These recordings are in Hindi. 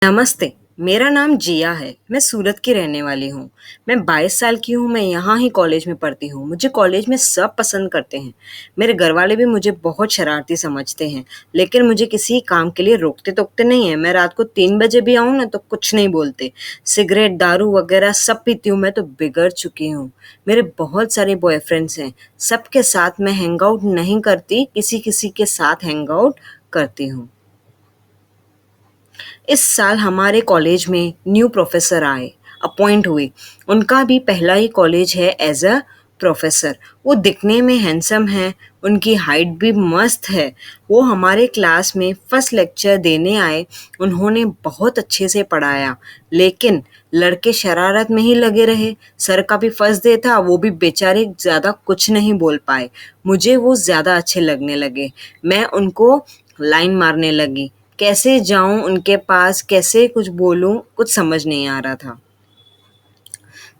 नमस्ते, मेरा नाम जिया है। मैं सूरत की रहने वाली हूँ। मैं 22 साल की हूँ, मैं यहाँ ही कॉलेज में पढ़ती हूँ। मुझे कॉलेज में सब पसंद करते हैं। मेरे घरवाले भी मुझे बहुत शरारती समझते हैं, लेकिन मुझे किसी काम के लिए रोकते-टोकते नहीं हैं। मैं रात को 3 बजे भी आऊँ ना तो कुछ नहीं बोलते। सिगरेट, दारू वगैरह सब पीती हूँ, मैं तो बिगड़ चुकी हूँ। मेरे बहुत सारे बॉयफ्रेंड्स हैं, सबके साथ मैं हैंग आउट नहीं करती, किसी-किसी के साथ हैंग आउट करती हूँ। इस साल हमारे कॉलेज में न्यू प्रोफेसर आए, अपॉइंट हुए। उनका भी पहला ही कॉलेज है एज़ अ प्रोफेसर। वो दिखने में हैंडसम हैं, उनकी हाइट भी मस्त है। वो हमारे क्लास में फर्स्ट लेक्चर देने आए। उन्होंने बहुत अच्छे से पढ़ाया, लेकिन लड़के शरारत में ही लगे रहे। सर का भी फर्स्ट डे था, वो भी बेचारे ज़्यादा कुछ नहीं बोल पाए। मुझे वो ज़्यादा अच्छे लगने लगे। मैं उनको लाइन मारने लगी। कैसे जाऊँ उनके पास, कैसे कुछ बोलूँ, कुछ समझ नहीं आ रहा था।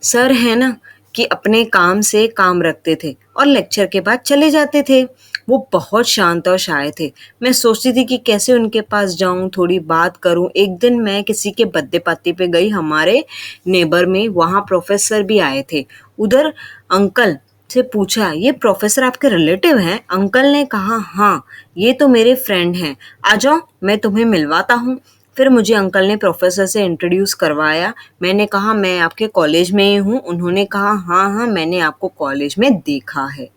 सर है ना कि अपने काम से काम रखते थे और लेक्चर के बाद चले जाते थे। वो बहुत शांत और शाय थे। मैं सोचती थी कि कैसे उनके पास जाऊँ, थोड़ी बात करूँ। एक दिन मैं किसी के बर्थडे पार्टी पे गई हमारे नेबर में, वहाँ प्रोफ़ेसर भी आए थे। उधर अंकल से पूछा, "ये प्रोफ़ेसर आपके रिलेटिव हैं?" अंकल ने कहा, "हाँ, ये तो मेरे फ्रेंड हैं। आ जाओ, मैं तुम्हें मिलवाता हूँ।" फिर मुझे अंकल ने प्रोफ़ेसर से इंट्रोड्यूस करवाया। मैंने कहा, "मैं आपके कॉलेज में ही हूँ।" उन्होंने कहा, "हाँ, हाँ, मैंने आपको कॉलेज में देखा है।"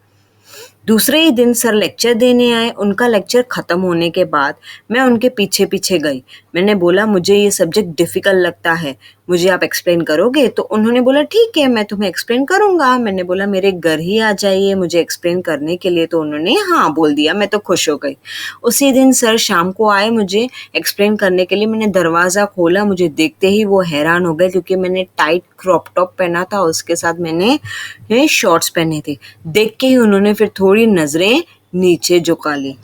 दूसरे ही दिन सर लेक्चर देने आए। उनका लेक्चर ख़त्म होने के बाद मैं उनके पीछे-पीछे गई। मैंने बोला, "मुझे ये सब्जेक्ट डिफ़िकल्ट लगता है, मुझे आप एक्सप्लेन करोगे?" तो उन्होंने बोला, "ठीक है, मैं तुम्हें एक्सप्लेन करूँगा।" मैंने बोला, "मेरे घर ही आ जाइए मुझे एक्सप्लेन करने के लिए।" तो उन्होंने हाँ बोल दिया। मैं तो खुश हो गई। उसी दिन सर शाम को आए मुझे एक्सप्लेन करने के लिए। मैंने दरवाज़ा खोला, मुझे देखते ही वो हैरान हो गए क्योंकि मैंने टाइट क्रॉप टॉप पहना था, उसके साथ मैंने शॉर्ट्स पहने थे। देख के ही उन्होंने फिर थोड़ी नज़रें नीचे झुका ली।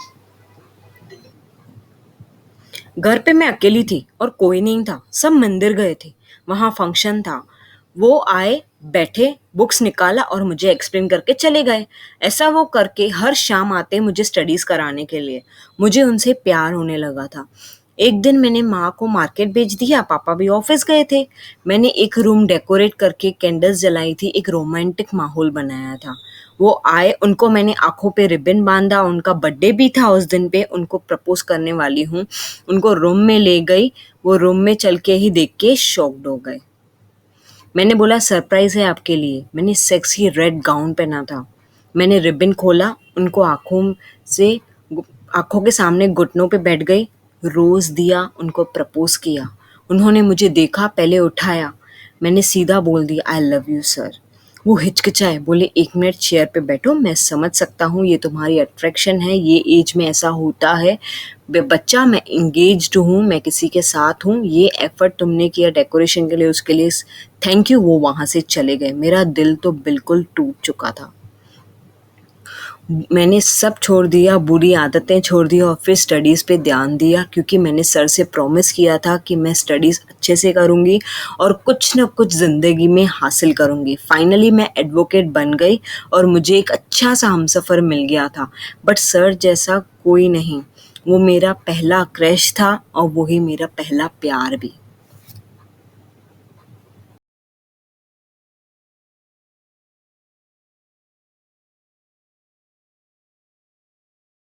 घर पे मैं अकेली थी और कोई नहीं था, सब मंदिर गए थे, वहाँ फंक्शन था। वो आए, बैठे, बुक्स निकाला और मुझे एक्सप्लेन करके चले गए। ऐसा वो करके हर शाम आते मुझे स्टडीज़ कराने के लिए। मुझे उनसे प्यार होने लगा था। एक दिन मैंने माँ को मार्केट भेज दिया, पापा भी ऑफिस गए थे। मैंने एक रूम डेकोरेट करके कैंडल्स जलाई थी, एक रोमांटिक माहौल बनाया था। वो आए, उनको मैंने आँखों पे रिबन बाँधा, उनका बर्थडे भी था उस दिन पे, उनको प्रपोज़ करने वाली हूँ। उनको रूम में ले गई, वो रूम में चल के ही देख के शॉक्ड हो गए। मैंने बोला, सरप्राइज़ है आपके लिए। मैंने सेक्सी रेड गाउन पहना था। मैंने रिबन खोला, उनको से आँखों के सामने घुटनों पे बैठ गई, रोज़ दिया, उनको प्रपोज़ किया। उन्होंने मुझे देखा, पहले उठाया। मैंने सीधा बोल दिया, आई लव यू सर। वो हिचकिचाए, बोले, "1 मिनट चेयर पे बैठो, मैं समझ सकता हूँ ये तुम्हारी अट्रैक्शन है, ये एज में ऐसा होता है। बच्चा, मैं एंगेज्ड हूँ, मैं किसी के साथ हूँ, ये एफर्ट तुमने किया डेकोरेशन के लिए, उसके लिए थैंक यू।" वो वहाँ से चले गए। मेरा दिल तो बिल्कुल टूट चुका था। मैंने सब छोड़ दिया, बुरी आदतें छोड़ दी और फिर स्टडीज़ पे ध्यान दिया क्योंकि मैंने सर से प्रॉमिस किया था कि मैं स्टडीज़ अच्छे से करूँगी और कुछ न कुछ ज़िंदगी में हासिल करूँगी। फाइनली मैं एडवोकेट बन गई और मुझे एक अच्छा सा हमसफ़र मिल गया था। बट सर जैसा कोई नहीं। वो मेरा पहला क्रश था और वही मेरा पहला प्यार भी।